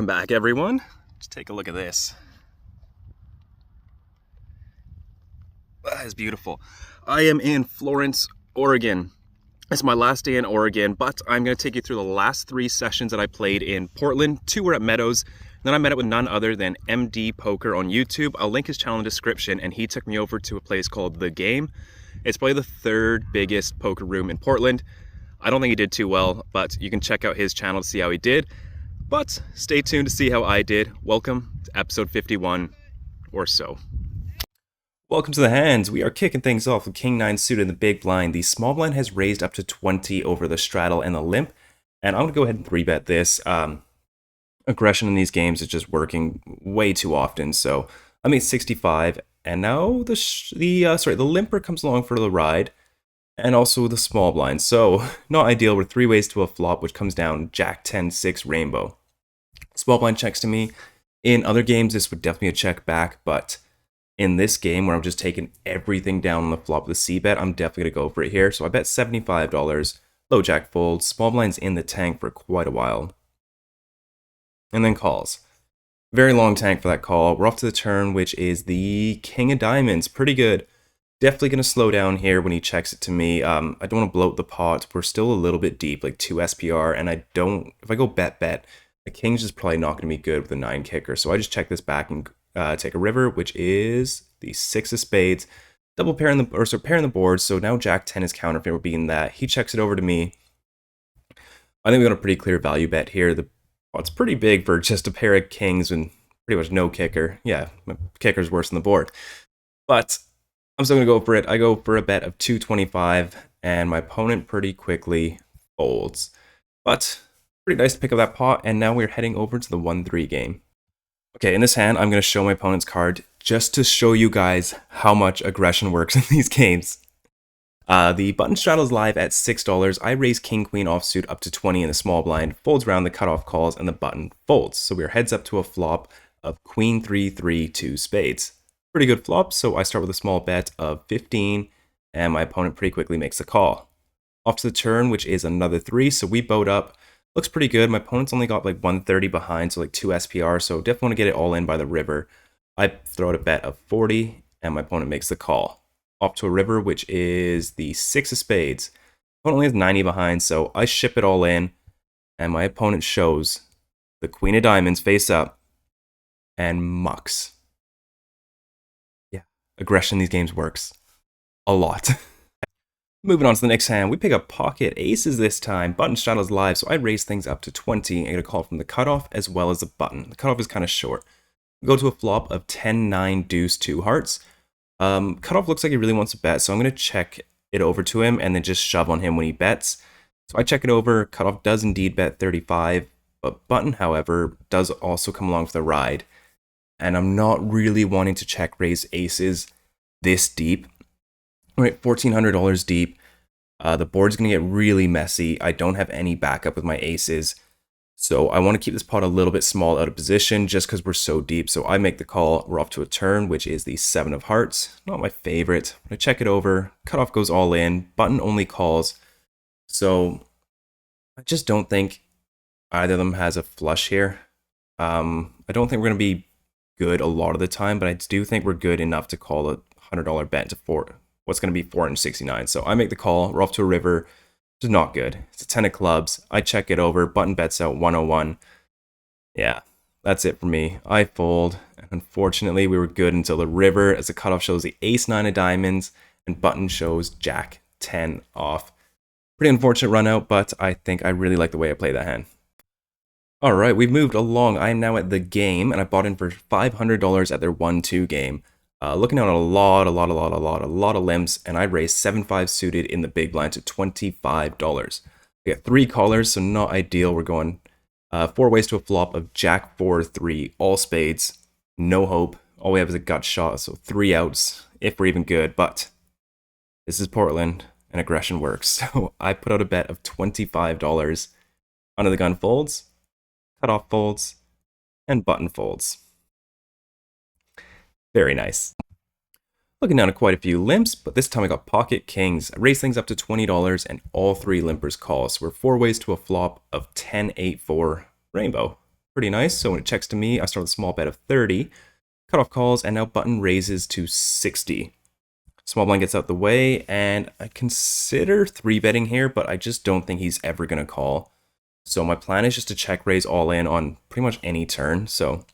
Welcome back, everyone. Just take a look at this. That is beautiful. I am in Florence, Oregon. It's my last day in Oregon, but I'm going to take you through the last 3 sessions that I played in Portland. 2 were at Meadows. Then I met up with none other than MDPoker on YouTube. I'll link his channel in the description, and he took me over to a place called The Game. It's probably the 3rd biggest poker room in Portland. I don't think he did too well, but you can check out his channel to see how he did. But stay tuned to see how I did. Welcome to episode 51 or so. Welcome to the hands. We are kicking things off with King 9 suited in the big blind. The small blind has raised up to 20 over the straddle and the limp. And I'm going to go ahead and 3-bet this. Aggression in these games is just working way too often. So I made 65. And now the limper comes along for the ride. And also the small blind. So not ideal. We're 3 ways to a flop, which comes down Jack 10, 6 rainbow. Small blind checks to me. In other games, this would definitely be a check back, but in this game where I'm just taking everything down on the flop with a C-bet, I'm definitely going to go for it here. So I bet $75. Low jack folds. Small blind's in the tank for quite a while. And then calls. Very long tank for that call. We're off to the turn, which is the King of Diamonds. Pretty good. Definitely going to slow down here when he checks it to me. I don't want to bloat the pot. We're still a little bit deep, like 2 SPR, and if I go bet, the King's just probably not going to be good with a 9 kicker. So I just check this back and take a river, which is the 6 of spades. Double pair in the board, so now Jack 10 is counterfeit being that. He checks it over to me. I think we got a pretty clear value bet here. The pot's pretty big for just a pair of kings and pretty much no kicker. Yeah, my kicker's worse than the board. But I'm still going to go for it. I go for a bet of 225, and my opponent pretty quickly folds. But pretty nice to pick up that pot, and now we're heading over to the 1-3 game. Okay, in this hand, I'm going to show my opponent's card just to show you guys how much aggression works in these games. The button straddle is live at $6. I raise king-queen offsuit up to 20 in the small blind, folds around the cutoff calls, and the button folds. So we're heads up to a flop of queen 3-3 2 spades. Pretty good flop, so I start with a small bet of 15, and my opponent pretty quickly makes a call. Off to the turn, which is another 3, so we boat up. Looks pretty good. My opponent's only got like 130 behind, so like 2 SPR, so definitely want to get it all in by the river. I throw out a bet of 40, and my opponent makes the call. Off to a river, which is the 6 of spades. Opponent only has 90 behind, so I ship it all in, and my opponent shows the Queen of Diamonds face up and mucks. Aggression in these games works a lot. Moving on to the next hand, we pick up pocket aces this time. Button straddle's live, so I raise things up to 20 and get a call from the cutoff as well as the button. The cutoff is kind of short. We go to a flop of 10, 9, deuce, 2 hearts. Cutoff looks like he really wants to bet, so I'm going to check it over to him and then just shove on him when he bets. So I check it over. Cutoff does indeed bet 35, but button, however, does also come along for the ride. And I'm not really wanting to check raise aces this deep. All right, $1,400 deep. The board's going to get really messy. I don't have any backup with my aces. So I want to keep this pot a little bit small out of position just because we're so deep. So I make the call. We're off to a turn, which is the 7 of hearts. Not my favorite. I check it over. Cutoff goes all in. Button only calls. So I just don't think either of them has a flush here. I don't think we're going to be good a lot of the time, but I do think we're good enough to call a $100 bet to what's going to be 469. So I make the call. We're off to a river. It's not good. It's a 10 of clubs. I check it over. Button bets out 101. Yeah, that's it for me. I fold. And unfortunately, we were good until the river, as the cutoff shows the ace 9 of diamonds and button shows Jack 10 off. Pretty unfortunate run out, but I think I really like the way I play that hand. Alright, we've moved along. I am now at the game, and I bought in for $500 at their 1-2 game. Looking at a lot of limps, and I raised 7-5 suited in the big blind to $25. We got 3 callers, so not ideal. We're going 4 ways to a flop of Jack 4-3, all spades, no hope. All we have is a gut shot, so 3 outs, if we're even good, but this is Portland, and aggression works. So I put out a bet of $25. Under the gun folds. Cutoff folds, and button folds. Very nice. Looking down at quite a few limps, but this time I got pocket kings. I raised things up to $20 and all 3 limpers call. So we're 4 ways to a flop of 10-8-4 rainbow. Pretty nice. So when it checks to me, I start with a small bet of 30. Cutoff calls, and now button raises to 60. Small blind gets out the way, and I consider 3-betting here, but I just don't think he's ever going to call. So my plan is just to check raise all in on pretty much any turn. So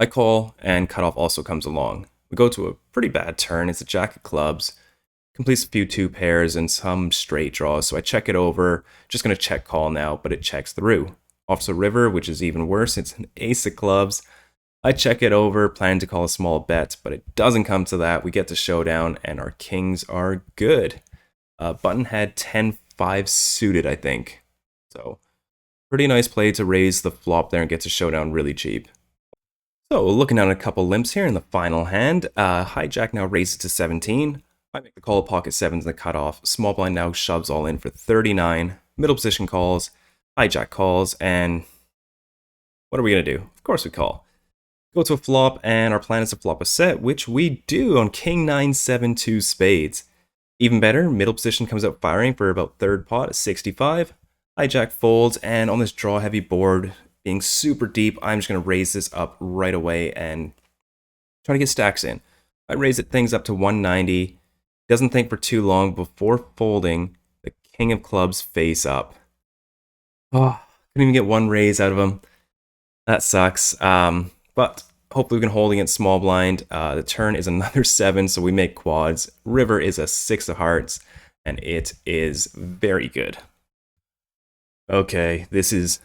I call, and cutoff also comes along. We go to a pretty bad turn. It's a jack of clubs. Completes a few 2 pairs and some straight draws. So I check it over. Just going to check call now, but it checks through. Off to river, which is even worse. It's an ace of clubs. I check it over, plan to call a small bet, but it doesn't come to that. We get to showdown, and our kings are good. Button had 10-5 suited, I think. So, pretty nice play to raise the flop there and get to showdown really cheap. So, looking at a couple limps here in the final hand, hijack now raises to 17. I make the call of pocket sevens and the cutoff. Small blind now shoves all in for 39. Middle position calls, hijack calls, and what are we going to do? Of course we call. Go to a flop, and our plan is to flop a set, which we do on king 9, 7, 2 spades. Even better, middle position comes out firing for about third pot at 65. Hijack folds, and on this draw heavy board, being super deep, I'm just going to raise this up right away and try to get stacks in. I raise it things up to 190. Doesn't think for too long before folding the king of clubs face up. Oh, couldn't even get one raise out of him. That sucks. But hopefully we can hold against small blind. The turn is another 7, so we make quads. River is a 6 of hearts, and it is very good. Okay, this is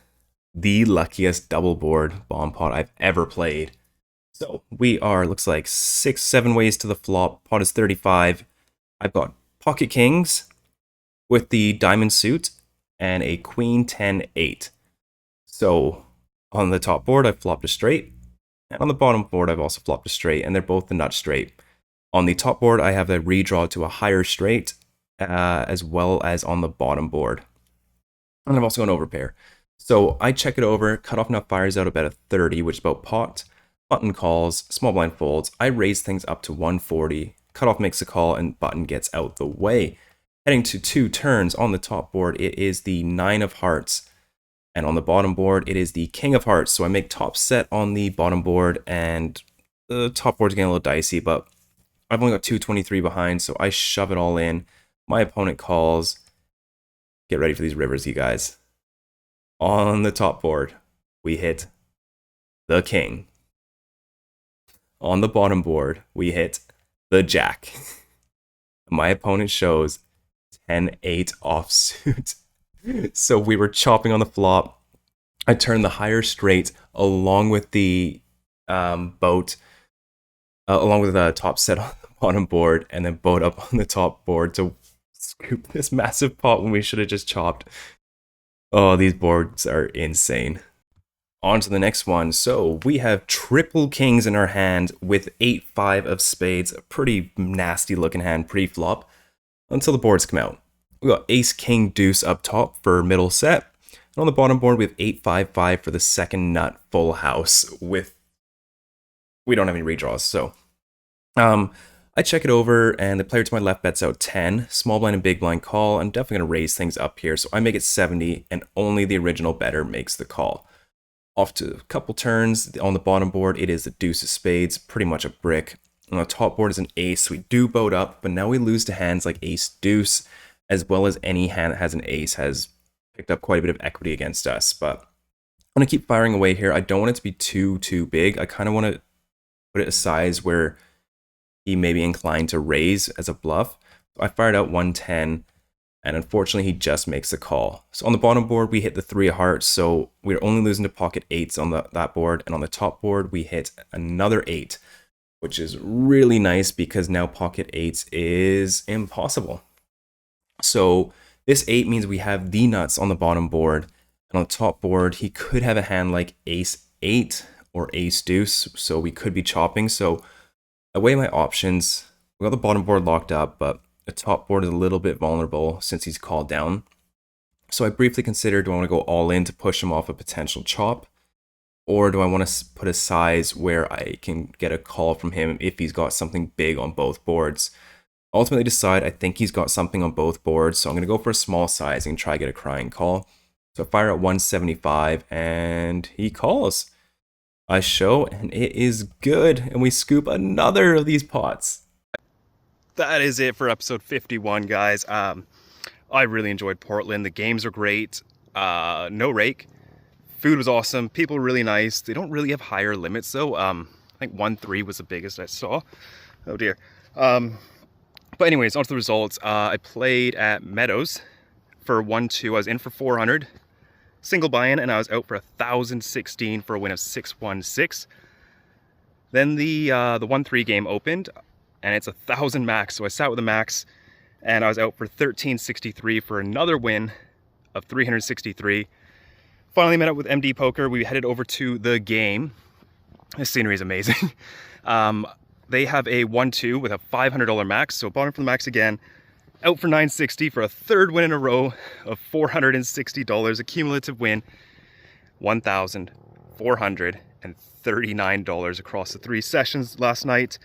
the luckiest double board bomb pot I've ever played. So we are, looks like 6, 7 ways to the flop. Pot is 35. I've got pocket kings with the diamond suit and a queen 10, 8. So on the top board, I've flopped a straight. And on the bottom board, I've also flopped a straight, and they're both the nut straight. On the top board, I have a redraw to a higher straight, as well as on the bottom board. And I've also got an overpair. So I check it over, cutoff now fires out about a 30, which is about pot. Button calls, small blind folds. I raise things up to 140. Cutoff makes a call, and button gets out the way. Heading to 2 turns on the top board, it is the 9 of hearts. And on the bottom board, it is the king of hearts. So I make top set on the bottom board, and the top board's getting a little dicey, but I've only got 223 behind, so I shove it all in. My opponent calls. Get ready for these rivers, you guys. On the top board, we hit the king. On the bottom board, we hit the jack. My opponent shows 10-8 offsuit. So we were chopping on the flop. I turned the higher straight along with the boat, along with the top set on the bottom board, and then boat up on the top board to scoop this massive pot when we should have just chopped. Oh, these boards are insane. On to the next one. So we have triple kings in our hand with 8-5 of spades. A pretty nasty looking hand pre-flop until the boards come out. We got ace, king, deuce up top for middle set. And on the bottom board, we have 8-5-5 for the second nut full house with... We don't have any redraws, so... I check it over, and the player to my left bets out 10. Small blind and big blind call. I'm definitely going to raise things up here, so I make it 70, and only the original better makes the call. Off to a couple turns. On the bottom board, it is the deuce of spades, pretty much a brick. On the top board is an ace. We do boat up, but now we lose to hands like ace, deuce, as well as any hand that has an ace has picked up quite a bit of equity against us. But I'm going to keep firing away here. I don't want it to be too big. I kind of want to put it a size where he may be inclined to raise as a bluff. So I fired out 110, and unfortunately he just makes a call. So on the bottom board, we hit the 3 of hearts, so we're only losing to pocket 8s on that board. And on the top board, we hit another 8, which is really nice because now pocket 8s is impossible. So this 8 means we have the nuts on the bottom board. And on the top board, he could have a hand like ace 8 or ace deuce, so we could be chopping. So I weigh my options. We got the bottom board locked up, but the top board is a little bit vulnerable since he's called down. So I briefly considered, do I want to go all in to push him off a potential chop? Or do I want to put a size where I can get a call from him if he's got something big on both boards? Ultimately decide I think he's got something on both boards, so I'm going to go for a small size and try to get a crying call. So I fire at 175 and he calls. I show and it is good, and we scoop another of these pots. That is it for episode 51, guys. I really enjoyed Portland. The games are great. No rake. Food was awesome. People were really nice. They don't really have higher limits though. I think 1-3 was the biggest I saw. Oh dear. But anyways, on to the results. I played at Meadows for 1-2. I was in for 400. Single buy-in, and I was out for 1,016 for a win of 616. Then the 1-3 game opened, and it's 1,000 max. So I sat with the max, and I was out for 1,363 for another win of 363. Finally met up with MDPoker. We headed over to the game. The scenery is amazing. They have a 1-2 with a $500 max, so bottom for the max again. Out for 960 for a third win in a row of $460. A cumulative win, $1,439 across the 3 sessions last night.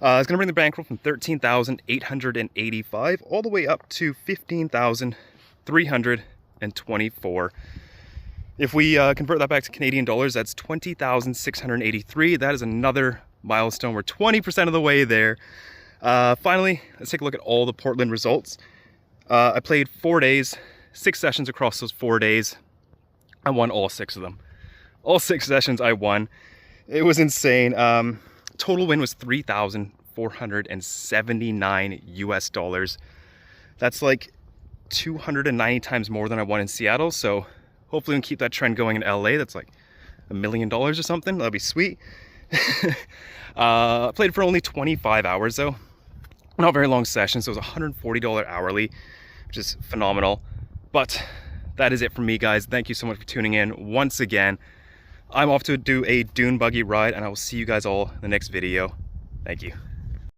I was going to bring the bankroll from 13,885 all the way up to 15,324. If we convert that back to Canadian dollars, that's 20,683. That is another milestone. We're 20% of the way there. Finally, let's take a look at all the Portland results. I played 4 days, 6 sessions across those 4 days. I won all 6 of them. All 6 sessions I won. It was insane. Total win was $3,479 US dollars. That's like 290 times more than I won in Seattle. So hopefully we can keep that trend going in LA. That's like $1 million or something. That'd be sweet. I played for only 25 hours though. Not very long sessions, so it was $140 hourly, which is phenomenal. But that is it from me, guys. Thank you so much for tuning in once again. I'm off to do a dune buggy ride, and I will see you guys all in the next video. Thank you.